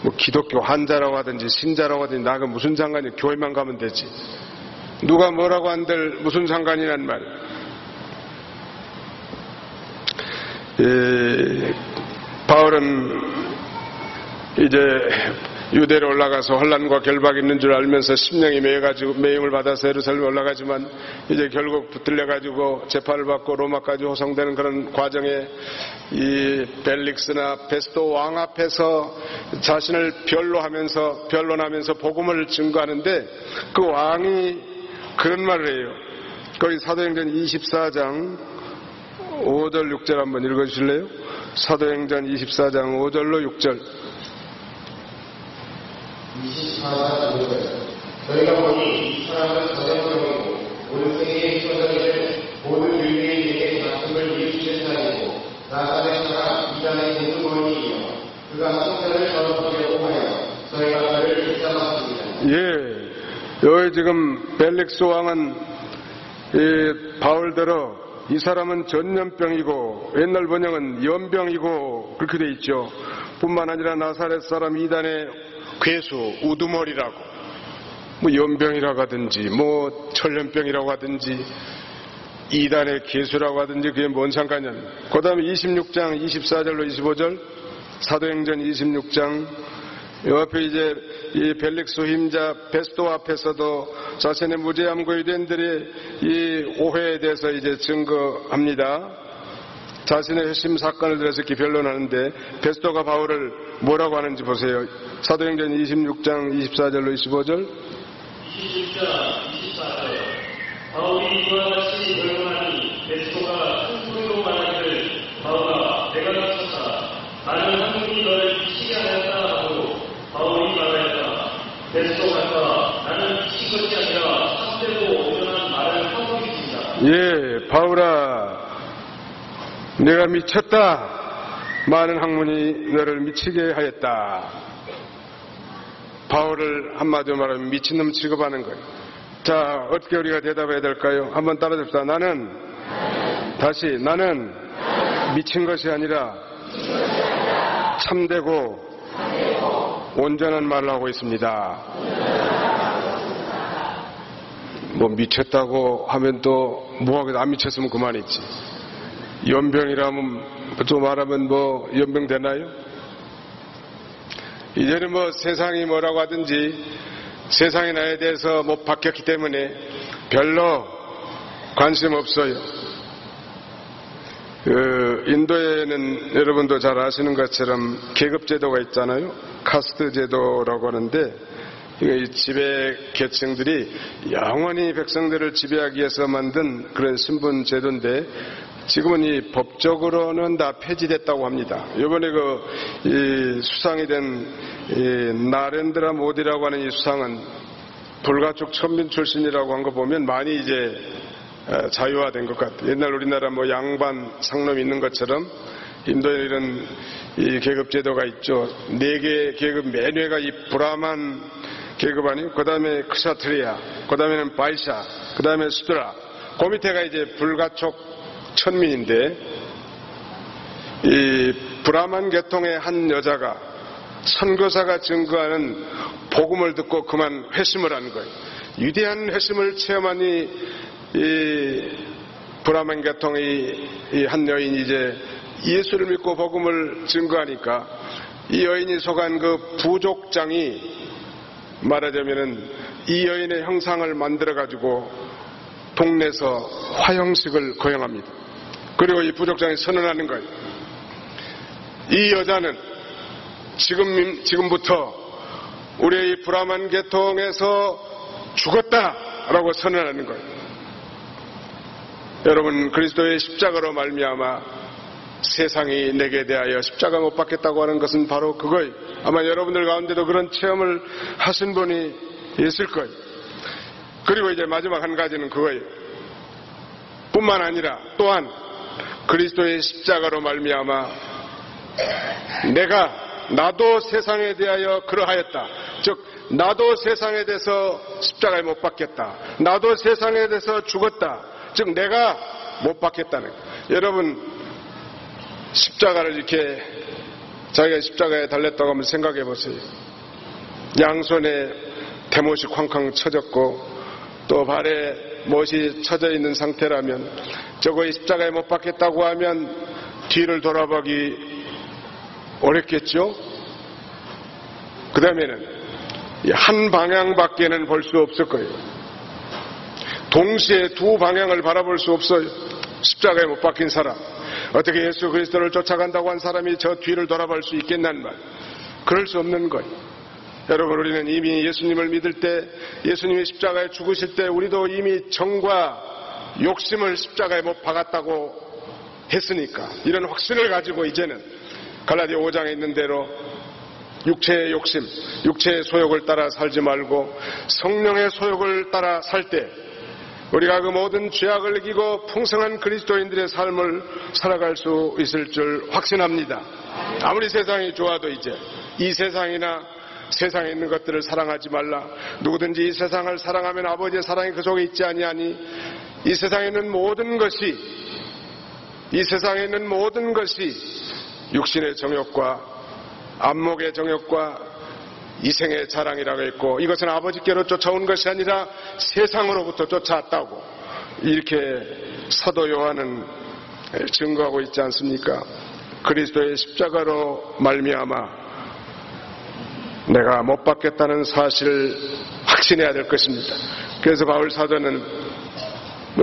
뭐 기독교 환자라고 하든지 신자라고 하든지 나하고 무슨 상관이야. 교회만 가면 되지. 누가 뭐라고 한들 무슨 상관이란 말. 바울은 이제 유대로 올라가서 혼란과 결박이 있는 줄 알면서 심령이 매임을 받아서 예루살렘에 올라가지만 이제 결국 붙들려가지고 재판을 받고 로마까지 호송되는 그런 과정에 이 벨릭스나 베스도 왕 앞에서 자신을 변론하면서 복음을 증거하는데 그 왕이 그런 말을 해요. 거기 사도행전 24장 5절 6절 한번 읽어주실래요? 사도행전 24장 5절로 6절. 24장 5절. 저희가 보니 이 사람은 전형적이고 온 세계의 소자들을 모든 유대인에게 말씀을 일으키는 사람이고 나사렛 사람 이단의 공주원이이며 그가 성전을 더럽히려고 하여 저희가 그를 붙잡았습니다. 예, 여기 지금 벨릭스 왕은 바울대로 이 사람은 전염병이고 옛날 번역은 연병이고 그렇게 돼 있죠. 뿐만 아니라 나사렛 사람 이단의 괴수, 우두머리라고 뭐 연병이라고 하든지 뭐 천연병이라고 하든지 이단의 괴수라고 하든지 그게 뭔 상관이냐. 그 다음에 26장 24절로 25절 사도행전 26장 이 앞에 이제 이 벨릭스 힘자 베스도 앞에서도 자신의 무죄함과 유대인들의 이 오해에 대해서 이제 증거합니다. 자신의 회심 사건을 들어서 이렇게 변론하는데 베스도가 바울을 뭐라고 하는지 보세요. 사도행전 26장 24절로 25절. 26장 24절. 바울이 이와 같이 변론하니 베스도가 큰 소리로 말하기를 바울아 내가 미쳤다. 나는 하느님이 너를 미치게 하였다 하고 바울이 말하였다. 베스도가 나는 미친 것이 아니라 참되고 온전한 말을 하고 있습니다. 예, 바울아 내가 미쳤다. 많은 학문이 너를 미치게 하였다. 바울을 한마디로 말하면 미친놈 취급하는 거예요. 자, 어떻게 우리가 대답해야 될까요? 한번 따라합시다. 나는 미친 것이 아니라 참되고 온전한 말을 하고 있습니다. 뭐 미쳤다고 하면 또 뭐하겠다. 안 미쳤으면 그만이지. 연병이라면 또 말하면 뭐 연병 되나요? 이제는 뭐 세상이 뭐라고 하든지 세상이 나에 대해서 못 바뀌었기 때문에 별로 관심 없어요. 인도에는 여러분도 잘 아시는 것처럼 계급제도가 있잖아요. 카스트 제도라고 하는데, 이 지배 계층들이 영원히 백성들을 지배하기 위해서 만든 그런 신분 제도인데, 지금은 이 법적으로는 다 폐지됐다고 합니다. 이번에 이 수상이 된 나렌드라 모디라고 하는 이 수상은 불가촉 천민 출신이라고 한 거 보면 많이 이제 자유화된 것 같아요. 옛날 우리나라 양반 상놈 있는 것처럼 인도에 이런 이 계급 제도가 있죠. 4개 계급 맨 위가 이 브라만 계급 아니고, 그 다음에 크샤트리아, 그 다음에는 바이샤, 그 다음에 수드라, 그 밑에가 이제 불가촉 천민인데, 이 브라만 계통의 한 여자가 선교사가 증거하는 복음을 듣고 그만 회심을 한 거예요. 위대한 회심을 체험한 이 브라만 계통의 이 한 여인이 이제 예수를 믿고 복음을 증거하니까, 이 여인이 속한 그 부족장이 말하자면은 이 여인의 형상을 만들어가지고 동네에서 화형식을 거행합니다. 그리고 이 부족장이 선언하는 거예요. 이 여자는 지금부터 우리의 이 브라만 계통에서 죽었다라고 선언하는 거예요. 여러분, 그리스도의 십자가로 말미암아 세상이 내게 대하여 십자가 못 받겠다고 하는 것은 바로 그거예요. 아마 여러분들 가운데도 그런 체험을 하신 분이 있을 거예요. 그리고 이제 마지막 한 가지는 그거예요. 뿐만 아니라 또한 그리스도의 십자가로 말미암아 나도 세상에 대하여 그러하였다. 즉 나도 세상에 대해서 십자가에 못 박겠다. 나도 세상에 대해서 죽었다. 즉 내가 못 박겠다는 거예요. 여러분, 십자가를 이렇게 자기가 십자가에 달렸다고 한번 생각해 보세요. 양손에 대못이 쾅쾅 쳐졌고 또 발에 못이 쳐져 있는 상태라면, 저거 십자가에 못 박겠다고 하면 뒤를 돌아보기 어렵겠죠? 그 다음에는 한 방향밖에는 볼 수 없을 거예요. 동시에 두 방향을 바라볼 수 없어요. 십자가에 못 박힌 사람. 어떻게 예수 그리스도를 쫓아간다고 한 사람이 저 뒤를 돌아볼 수 있겠냔 말. 그럴 수 없는 거예요. 여러분, 우리는 이미 예수님을 믿을 때, 예수님이 십자가에 죽으실 때 우리도 이미 정과 욕심을 십자가에 못 박았다고 했으니까, 이런 확신을 가지고 이제는 갈라디아 5장에 있는 대로 육체의 욕심, 육체의 소욕을 따라 살지 말고 성령의 소욕을 따라 살 때 우리가 그 모든 죄악을 이기고 풍성한 그리스도인들의 삶을 살아갈 수 있을 줄 확신합니다. 아무리 세상이 좋아도 이제 이 세상이나 세상에 있는 것들을 사랑하지 말라. 누구든지 이 세상을 사랑하면 아버지의 사랑이 그 속에 있지 아니하니, 이 세상에 있는 모든 것이 육신의 정욕과 안목의 정욕과 이생의 자랑이라고 했고, 이것은 아버지께로 쫓아온 것이 아니라 세상으로부터 쫓아왔다고 이렇게 사도 요한은 증거하고 있지 않습니까? 그리스도의 십자가로 말미암아 내가 못 받겠다는 사실을 확신해야 될 것입니다. 그래서 바울 사도는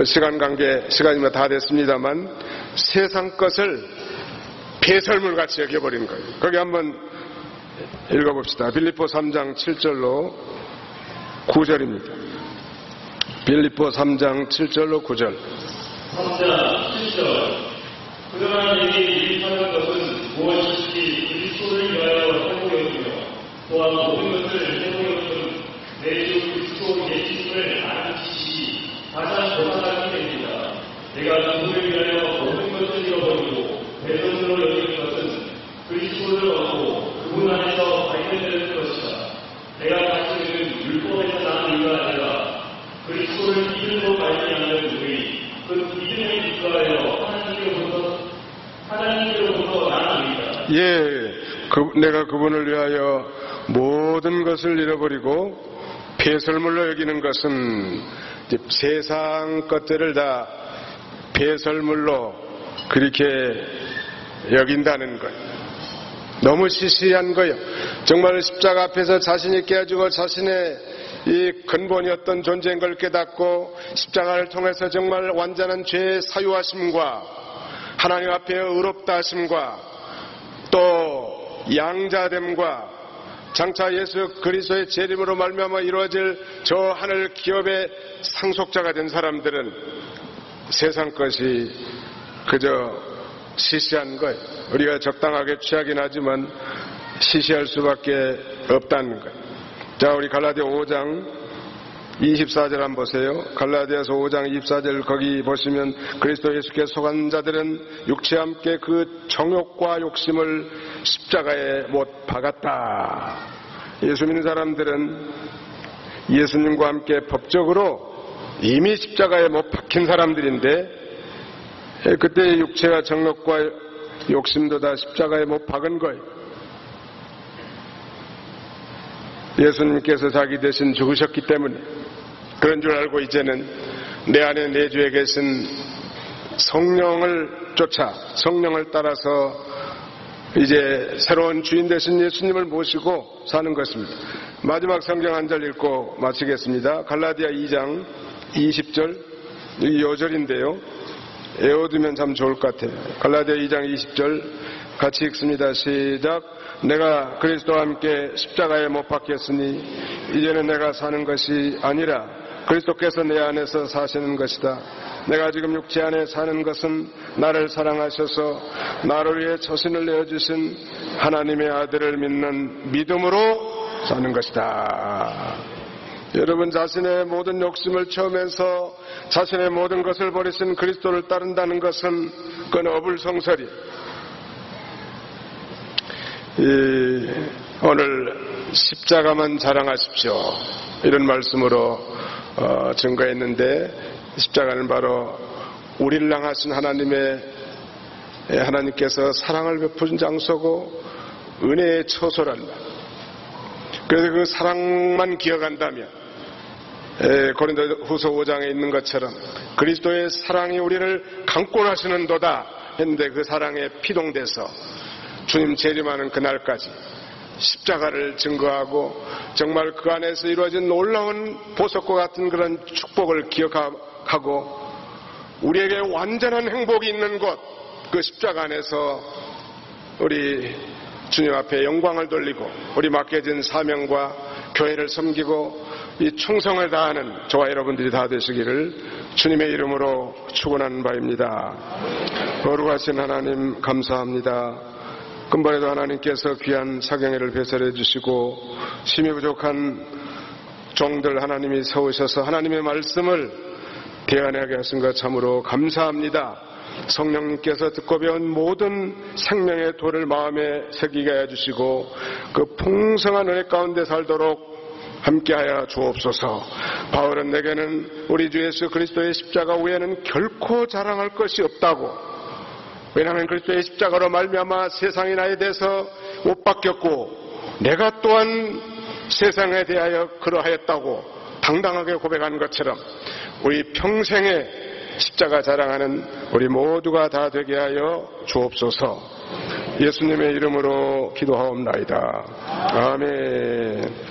시간 관계, 시간이 다 됐습니다만 세상 것을 배설물같이 여겨버린 거예요. 거기 한번 읽어봅시다. 빌립보 3장 7절로 9절입니다. 빌립보 3장 7절로 9절. 3장 7절. 그러나 내게 일하는 것은 무엇이든지 그리스도를 위하여 해보였으며, 또한 모든 것을 해보였음 내 주 그리스도 예수님을 아는 지식이 가장 고상하게 됩니다. 내가 누구를 위하여 모든 것을 잃어버리고 배선으로 여기는 것은 그리스도를 얻고 그분 안에서 발견되는 것이다. 내가 가지는 율법에서 나는 이가 아니라 그리스도를 믿음으로 말미암는 우리, 그 믿음에 기초하여 하나님께로부터 나는 의다. 예, 내가 그분을 위하여 모든 것을 잃어버리고 배설물로 여기는 것은 세상 것들을 다 배설물로 그렇게 여긴다는 거예요. 너무 시시한 거예요. 정말 십자가 앞에서 자신이 깨어지고 자신의 이 근본이었던 존재인 걸 깨닫고 십자가를 통해서 정말 완전한 죄의 사유하심과 하나님 앞에 의롭다 하심과 또 양자됨과 장차 예수 그리스도의 재림으로 말미암아 이루어질 저 하늘 기업의 상속자가 된 사람들은 세상 것이 그저 시시한 것, 우리가 적당하게 취하긴 하지만 시시할 수밖에 없다는 것. 자, 우리 갈라디아 5장 24절 한번 보세요. 갈라디아서 5장 24절 거기 보시면 그리스도 예수께 속한 자들은 육체와 함께 그 정욕과 욕심을 십자가에 못 박았다. 예수 믿는 사람들은 예수님과 함께 법적으로 이미 십자가에 못 박힌 사람들인데 그때 육체와 정욕과 욕심도 다 십자가에 못 박은 거예요. 예수님께서 자기 대신 죽으셨기 때문에 그런 줄 알고 이제는 내 안에 내주에 계신 성령을 쫓아 성령을 따라서 이제 새로운 주인 되신 예수님을 모시고 사는 것입니다. 마지막 성경 한 절 읽고 마치겠습니다. 갈라디아 2장 20절 이 요절인데요. 외워두면 참 좋을 것 같아요. 갈라디아 2장 20절 같이 읽습니다. 시작. 내가 그리스도와 함께 십자가에 못 박혔으니 이제는 내가 사는 것이 아니라 그리스도께서 내 안에서 사시는 것이다. 내가 지금 육체 안에 사는 것은 나를 사랑하셔서 나를 위해 처신을 내어주신 하나님의 아들을 믿는 믿음으로 사는 것이다. 여러분 자신의 모든 욕심을 채우면서 자신의 모든 것을 버리신 그리스도를 따른다는 것은 그건 어불성설이. 오늘 십자가만 자랑하십시오. 이런 말씀으로 증거했는데 십자가는 바로 우리를 향하신 하나님께서 사랑을 베푸신 장소고 은혜의 처소란 말. 그래서 그 사랑만 기억한다면 고린도후서 5장에 있는 것처럼 그리스도의 사랑이 우리를 강권하시는도다 했는데 그 사랑에 피동돼서 주님 재림하는 그날까지 십자가를 증거하고 정말 그 안에서 이루어진 놀라운 보석과 같은 그런 축복을 기억하고 우리에게 완전한 행복이 있는 곳, 그 십자가 안에서 우리 주님 앞에 영광을 돌리고 우리 맡겨진 사명과 교회를 섬기고 이 충성을 다하는 저와 여러분들이 다 되시기를 주님의 이름으로 축원하는 바입니다. 거룩하신 하나님 감사합니다. 금번에도 하나님께서 귀한 사경회를 배설해 주시고 심히 부족한 종들 하나님이 세우셔서 하나님의 말씀을 대안하게 하신 것 참으로 감사합니다. 성령님께서 듣고 배운 모든 생명의 돌을 마음에 새기게 해주시고 그 풍성한 은혜 가운데 살도록 함께하여 주옵소서. 바울은 내게는 우리 주 예수 그리스도의 십자가 외에는 결코 자랑할 것이 없다고. 왜냐하면 그리스도의 십자가로 말미암아 세상이 나에 대해서 못 바뀌었고 내가 또한 세상에 대하여 그러하였다고 당당하게 고백한 것처럼 우리 평생에 십자가 자랑하는 우리 모두가 다 되게 하여 주옵소서. 예수님의 이름으로 기도하옵나이다. 아멘.